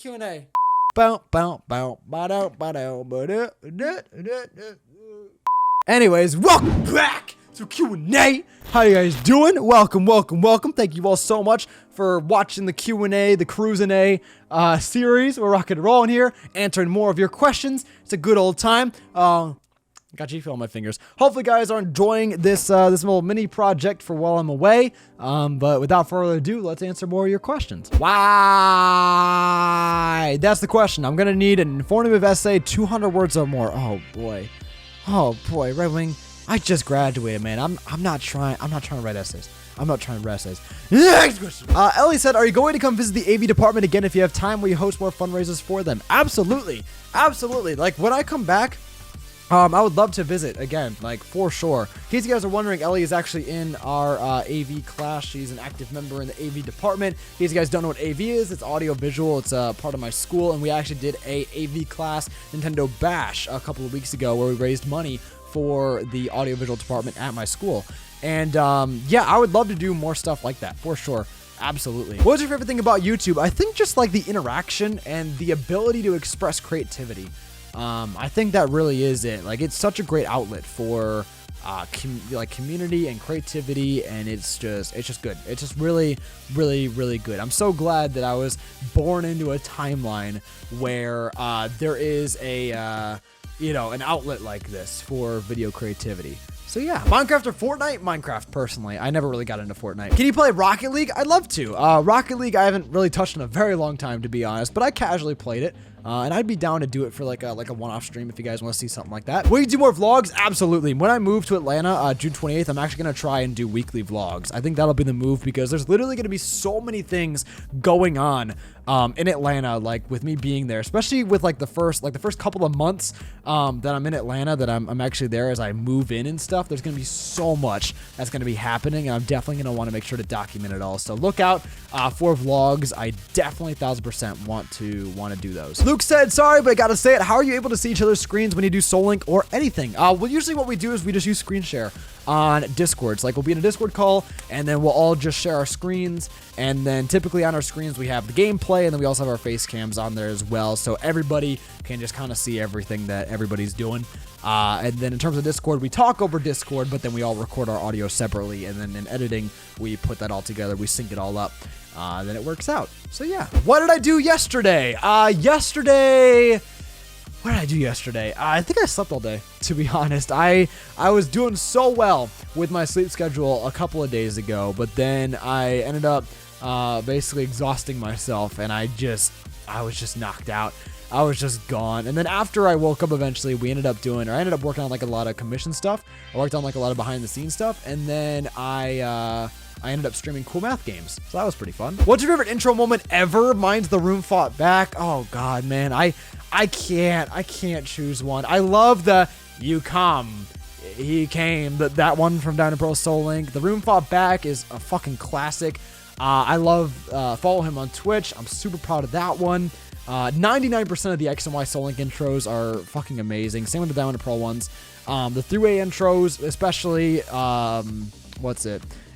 Q&A. Anyways, welcome back to Q&A. How you guys doing? Welcome. Thank you all so much for watching the Q&A, the Cruisin' A series. We're rocking and rolling here, answering more of your questions. It's a good old time. Got G-Fuel on my fingers. Hopefully, guys are enjoying this this little mini project for while I'm away. But without further ado, let's answer more of your questions. Why? That's the question. I'm gonna need an informative essay, 200 words or more. Oh boy, Red Wing. I just graduated, man. I'm not trying to write essays. Next question. Ellie said, are you going to come visit the AV department again if you have time? Will you host more fundraisers for them? Absolutely. Like when I come back, I would love to visit again, like for sure. In case you guys are wondering, Ellie is actually in our AV class. She's an active member in the AV department. In case you guys don't know what AV is, it's audio visual. It's a part of my school, and we actually did a AV class, Nintendo Bash, a couple of weeks ago, where we raised money for the audio visual department at my school. And yeah, I would love to do more stuff like that for sure. Absolutely. What's your favorite thing about YouTube? I think just like the interaction and the ability to express creativity. I think that really is it. Like, it's such a great outlet for community and creativity, and it's just good. It's just really good. I'm so glad that I was born into a timeline where there is a an outlet like this for video creativity. So yeah, Minecraft or Fortnite? Minecraft, personally. I never really got into Fortnite. Can you play Rocket League? I'd love to. Rocket League I haven't really touched in a very long time, to be honest, but I casually played it. And I'd be down to do it for like a one-off stream if you guys want to see something like that. Will you do more vlogs? Absolutely. When I move to Atlanta, June 28th, I'm actually going to try and do weekly vlogs. I think that'll be the move because there's literally going to be so many things going on in Atlanta, like with me being there, especially with like the first couple of months that I'm in Atlanta, that I'm actually there as I move in and stuff. There's going to be so much that's going to be happening, and I'm definitely going to want to make sure to document it all. So look out for vlogs. I definitely 1000% want to do those. Luke said, sorry, but I gotta say it. How are you able to see each other's screens when you do Soul Link or anything? Well, usually what we do is we just use screen share on Discords. Like, we'll be in a Discord call, and then we'll all just share our screens. And then typically on our screens, we have the gameplay, and then we also have our face cams on there as well. So everybody can just kind of see everything that everybody's doing. And then in terms of Discord, we talk over Discord, but then we all record our audio separately. And then in editing, we put that all together. We sync it all up. Then it works out. So yeah. What did I do yesterday? What did I do yesterday? I think I slept all day, to be honest. I was doing so well with my sleep schedule a couple of days ago, but then I ended up basically exhausting myself, and I was just knocked out. I was just gone. And then after I woke up eventually, I ended up working on like a lot of commission stuff. I worked on like a lot of behind the scenes stuff, and then I ended up streaming cool math games. So that was pretty fun. What's your favorite intro moment ever? Mine's the room fought back. Oh God, man. I can't choose one. I love the you come, he came, that one from Diamond Pearl Soul Link. The room fought back is a fucking classic. I love follow him on Twitch. I'm super proud of that one. 99% of the X and Y Soul Link intros are fucking amazing. Same with the Diamond and Pearl ones. The 3-way intros, especially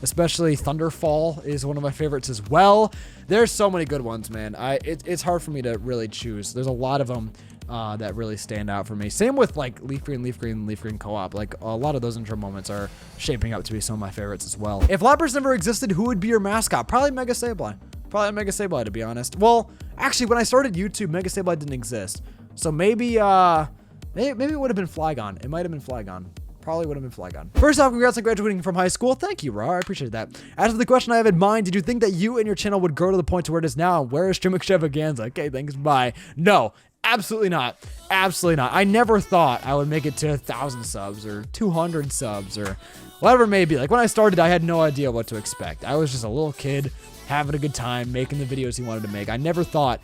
especially Thunderfall is one of my favorites as well. There's so many good ones, man. It's hard for me to really choose. There's a lot of them that really stand out for me. Same with like Leaf Green co-op. Like a lot of those intro moments are shaping up to be some of my favorites as well. If Lapras never existed, who would be your mascot? Probably Mega Sableye. To be honest. Well, actually, when I started YouTube, Mega Sableye didn't exist. So maybe it would have been Flygon. It might have been Flygon. Probably would have been Flygon. First off, congrats on graduating from high school. Thank you, Ra. I appreciate that. As for the question I have in mind, did you think that you and your channel would grow to the point to where it is now? Where is Stream Extravaganza? Okay, thanks, bye. No, absolutely not. Absolutely not. I never thought I would make it to 1,000 subs or 200 subs or whatever it may be. Like, when I started, I had no idea what to expect. I was just a little kid having a good time, making the videos he wanted to make. I never thought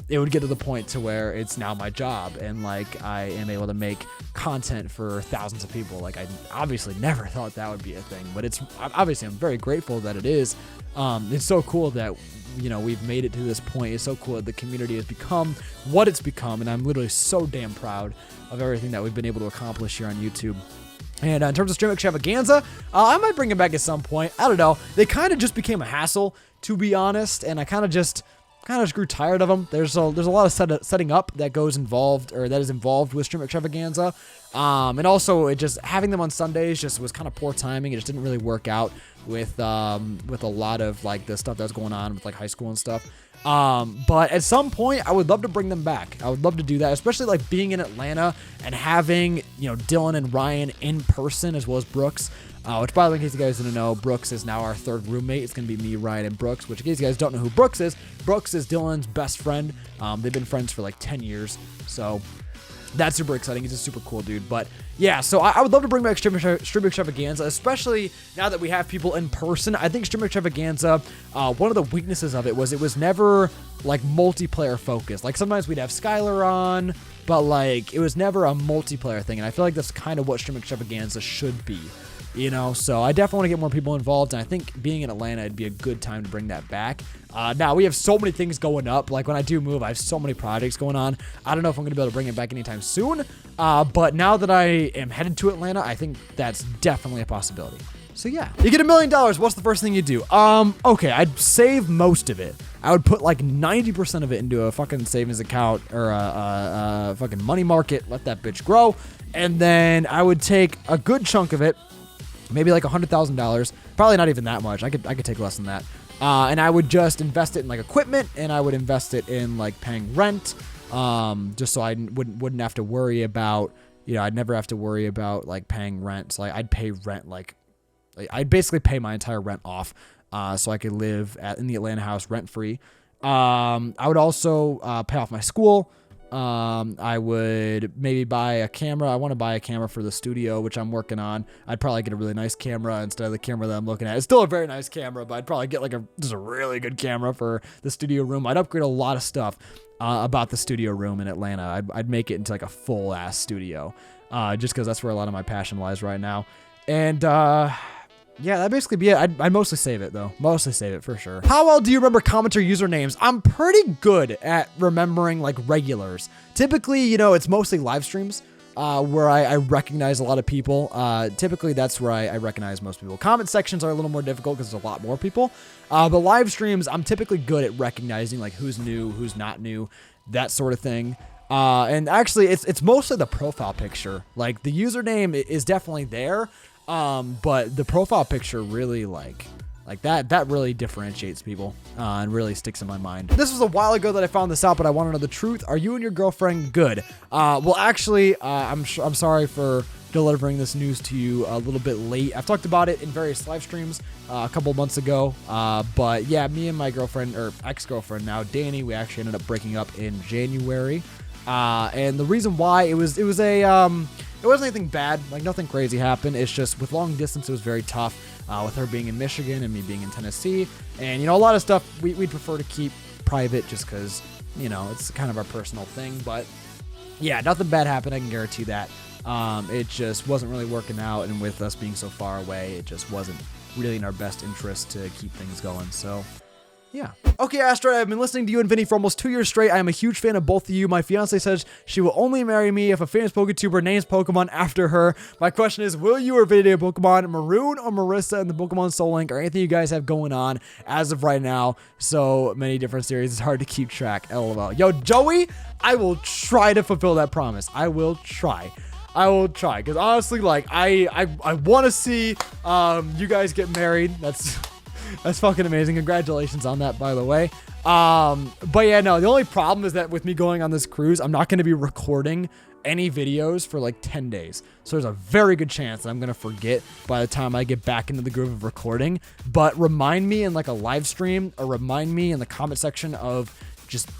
it would get to the point to where it's now my job and like I am able to make content for thousands of people. Like, I obviously never thought that would be a thing, but it's obviously I'm very grateful that it is. It's so cool that we've made it to this point. It's so cool that the community has become what it's become, and I'm literally so damn proud of everything that we've been able to accomplish here on YouTube. And in terms of Stream Extravaganza, I might bring it back at some point. I don't know. They kind of just became a hassle, to be honest. And I kind of just, kind of just grew tired of them. There's a lot of setting up that is involved with Stream Extravaganza. And also it just having them on Sundays just was kind of poor timing. It just didn't really work out with a lot of like the stuff that was going on with like high school and stuff. But at some point I would love to bring them back. I would love to do that, especially like being in Atlanta and having, Dylan and Ryan in person as well as Brooks. Which, by the way, in case you guys didn't know, Brooks is now our third roommate. It's going to be me, Ryan, and Brooks, which in case you guys don't know who Brooks is Dylan's best friend. They've been friends for like 10 years. So that's super exciting. He's a super cool dude. But yeah, so I would love to bring back Stream Extravaganza, especially now that we have people in person. I think Stream Extravaganza, one of the weaknesses of it was never like multiplayer focused. Like sometimes we'd have Skylar on, but like it was never a multiplayer thing. And I feel like that's kind of what Stream Extravaganza should be. So I definitely want to get more people involved, and I think being in Atlanta, it'd be a good time to bring that back. Now, we have so many things going up. Like, when I do move, I have so many projects going on. I don't know if I'm going to be able to bring it back anytime soon, but now that I am headed to Atlanta, I think that's definitely a possibility. So, yeah. You get $1 million. What's the first thing you do? Okay, I'd save most of it. I would put, like, 90% of it into a fucking savings account or a fucking money market, let that bitch grow, and then I would take a good chunk of it, maybe like $100,000, probably not even that much. I could take less than that. And I would just invest it in like equipment, and I would invest it in like paying rent, just so I wouldn't have to worry about, I'd never have to worry about like paying rent. So like I'd pay rent, like I'd basically pay my entire rent off, so I could live in the Atlanta house rent free. I would also pay off my school. I would maybe buy a camera. I want to buy a camera for the studio, which I'm working on. I'd probably get a really nice camera instead of the camera that I'm looking at. It's still a very nice camera, but I'd probably get like just a really good camera for the studio room. I'd upgrade a lot of stuff about the studio room in Atlanta. I'd make it into like a full ass studio, just because that's where a lot of my passion lies right now. And yeah, that'd basically be it. I'd mostly save it, though. Mostly save it, for sure. How well do you remember commenter usernames? I'm pretty good at remembering, like, regulars. Typically, it's mostly live streams where I recognize a lot of people. Typically, that's where I recognize most people. Comment sections are a little more difficult because there's a lot more people. But live streams, I'm typically good at recognizing, like, who's new, who's not new, that sort of thing. And actually, it's mostly the profile picture. Like, the username is definitely there. But the profile picture really like that really differentiates people, and really sticks in my mind. This was a while ago that I found this out, but I want to know the truth. Are you and your girlfriend good? Well, actually, I'm sorry for delivering this news to you a little bit late. I've talked about it in various live streams a couple months ago. But yeah, me and my girlfriend, or ex-girlfriend now, Danny, we actually ended up breaking up in January. And the reason why it wasn't anything bad, like nothing crazy happened. It's just with long distance, it was very tough, with her being in Michigan and me being in Tennessee. And, a lot of stuff we'd prefer to keep private just because, it's kind of our personal thing. But yeah, nothing bad happened. I can guarantee that. It just wasn't really working out. And with us being so far away, it just wasn't really in our best interest to keep things going. So yeah. Okay, Astroid, I've been listening to you and Vinny for almost 2 years straight. I am a huge fan of both of you. My fiance says she will only marry me if a famous PokeTuber names Pokemon after her. My question is, will you or Vinny Pokemon Maroon or Marissa in the Pokemon Soul Link, or anything you guys have going on as of right now? So many different series, it's hard to keep track. LOL. Yo, Joey, I will try to fulfill that promise. I will try, because honestly, like, I want to see you guys get married. That's fucking amazing. Congratulations on that, by the way. But yeah, no, the only problem is that with me going on this cruise, I'm not going to be recording any videos for like 10 days. So there's a very good chance that I'm going to forget by the time I get back into the groove of recording. But remind me in like a live stream, or remind me in the comment section of just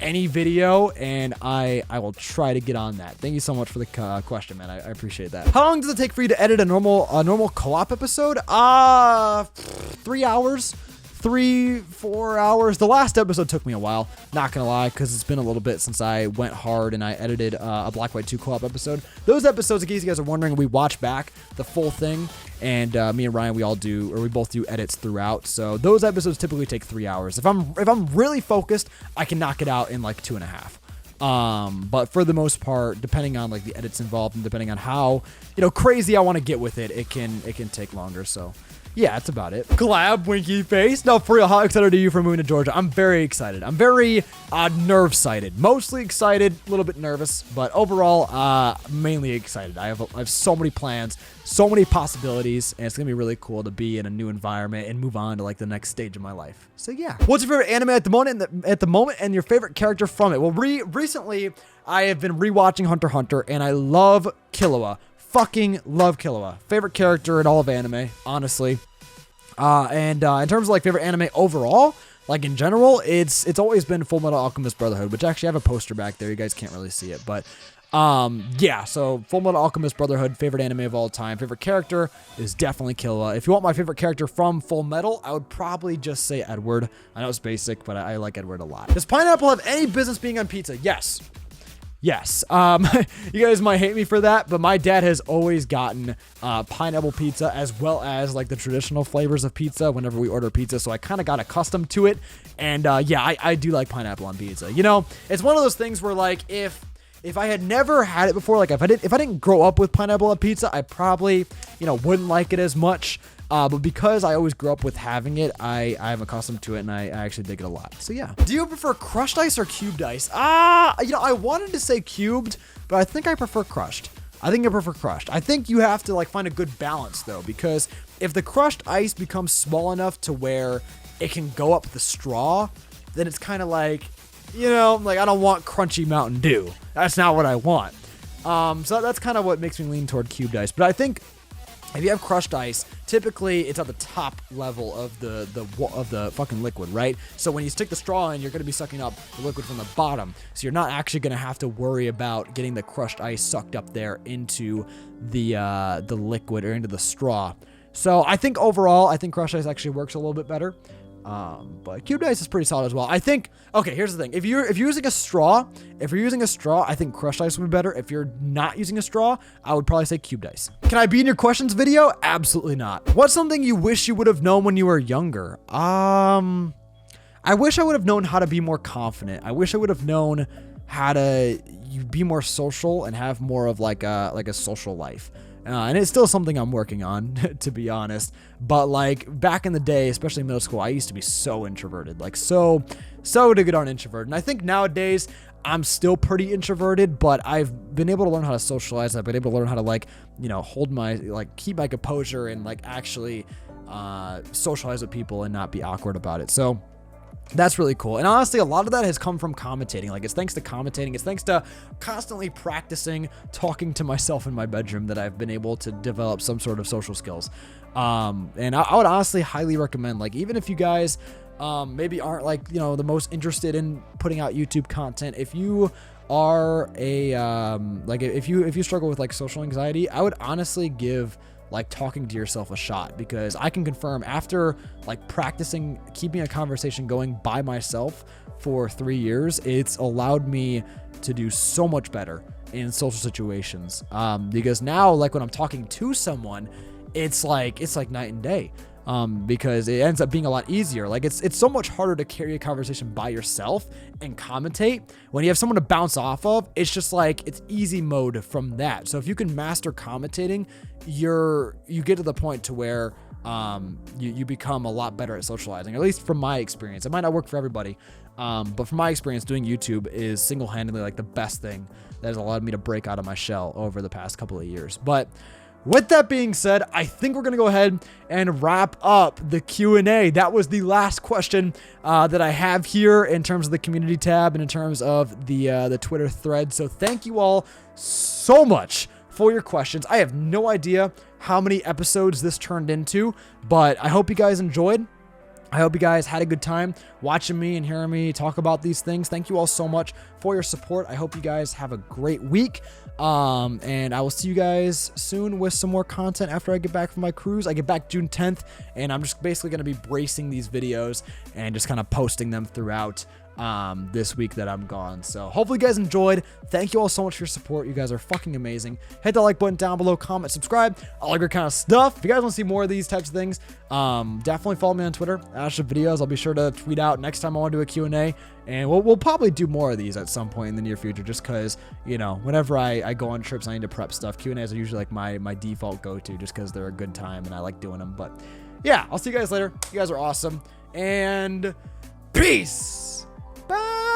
any video, and I will try to get on that. Thank you so much for the question, man. I appreciate that. How long does it take for you to edit a normal co-op episode? 3 hours. 3-4 hours. The last episode took me a while, not gonna lie, because it's been a little bit since I went hard and I edited a Black White 2 co-op episode. Those episodes, in case you guys are wondering, we watch back the full thing, and me and Ryan, we both do edits throughout. So those episodes typically take 3 hours. If I'm really focused, I can knock it out in like 2.5. But for the most part, depending on like the edits involved and depending on how crazy I want to get with it, it can take longer. So yeah, that's about it. Collab, winky face. No, for real, how excited are you for moving to Georgia? I'm very excited. I'm very nerve-sighted. Mostly excited, a little bit nervous, but overall, mainly excited. I have so many plans, so many possibilities, and it's gonna be really cool to be in a new environment and move on to like the next stage of my life. So yeah. What's your favorite anime at the moment, and your favorite character from it? Well, recently I have been rewatching Hunter x Hunter, and I love Killua. Fucking love Killua. Favorite character in all of anime, honestly. In terms of like favorite anime overall, like in general, it's always been Full Metal Alchemist Brotherhood, which actually I have a poster back there. You guys can't really see it, but yeah, so Full Metal Alchemist Brotherhood, favorite anime of all time. Favorite character is definitely Killua. If you want my favorite character from Full Metal, I would probably just say Edward. I know it's basic, but I like Edward a lot. Does pineapple have any business being on pizza? Yes. Yes. You guys might hate me for that, but my dad has always gotten pineapple pizza as well as like the traditional flavors of pizza whenever we order pizza. So I kind of got accustomed to it. And yeah, I do like pineapple on pizza. You know, it's one of those things where like if I had never had it before, like if I didn't grow up with pineapple on pizza, I probably, you know, wouldn't like it as much. But because I always grew up with having it, I'm accustomed to it, and I actually dig it a lot. So yeah. Do you prefer crushed ice or cubed ice? You know, I wanted to say cubed, but I think I prefer crushed. I think you have to like find a good balance though, because if the crushed ice becomes small enough to where it can go up the straw, then it's kind of like, you know, like I don't want crunchy Mountain Dew. That's not what I want. So that's kind of what makes me lean toward cubed ice. But I think if you have crushed ice, typically it's at the top level of the fucking liquid, right? So when you stick the straw in, you're going to be sucking up the liquid from the bottom. So you're not actually going to have to worry about getting the crushed ice sucked up there into the liquid or into the straw. So I think overall, I think crushed ice actually works a little bit better. But cubed ice is pretty solid as well. I think, okay, here's the thing. If you're using a straw, I think crushed ice would be better. If you're not using a straw, I would probably say cubed ice. Can I be in your questions video? Absolutely not. What's something you wish you would have known when you were younger? I wish I would have known how to be more confident. I wish I would have known how to be more social and have more of like a social life. And it's still something I'm working on, to be honest. But like back in the day, especially middle school, I used to be so introverted, like so to get on introvert. And I think nowadays I'm still pretty introverted, but I've been able to learn how to socialize. I've been able to learn how to like, you know, keep my composure and like actually socialize with people and not be awkward about it. So that's really cool. And honestly, a lot of that has come from commentating. Like, it's thanks to commentating. It's thanks to constantly practicing talking to myself in my bedroom that I've been able to develop some sort of social skills. And I would honestly highly recommend, like, even if you guys maybe aren't like, you know, the most interested in putting out YouTube content, if you are if you struggle with like social anxiety, I would honestly give like talking to yourself a shot, because I can confirm after like practicing keeping a conversation going by myself for 3 years, it's allowed me to do so much better in social situations. Because now, like when I'm talking to someone, it's like night and day. Because it ends up being a lot easier. Like it's so much harder to carry a conversation by yourself and commentate. When you have someone to bounce off of, it's just like, it's easy mode from that. So if you can master commentating, you get to the point to where you become a lot better at socializing, at least from my experience. It might not work for everybody, but from my experience, doing YouTube is single-handedly like the best thing that has allowed me to break out of my shell over the past couple of years. But with that being said, I think we're going to go ahead and wrap up the Q&A. That was the last question that I have here in terms of the community tab and in terms of the Twitter thread. So thank you all so much for your questions. I have no idea how many episodes this turned into, but I hope you guys enjoyed. I hope you guys had a good time watching me and hearing me talk about these things. Thank you all so much for your support. I hope you guys have a great week. And I will see you guys soon with some more content after I get back from my cruise. I get back June 10th, and I'm just basically going to be bracing these videos and just kind of posting them throughout this week that I'm gone. So hopefully you guys enjoyed. Thank you all so much for your support. You guys are fucking amazing. Hit the like button down below, comment, subscribe, all your kind of stuff. If you guys want to see more of these types of things, definitely follow me on Twitter, @videos. I'll be sure to tweet out next time I want to do a Q&A, and we'll probably do more of these at some point in the near future, just because, you know, whenever I go on trips, I need to prep stuff. Q&As are usually like my default go-to, just because they're a good time and I like doing them. But yeah, I'll see you guys later. You guys are awesome. And peace. Bye.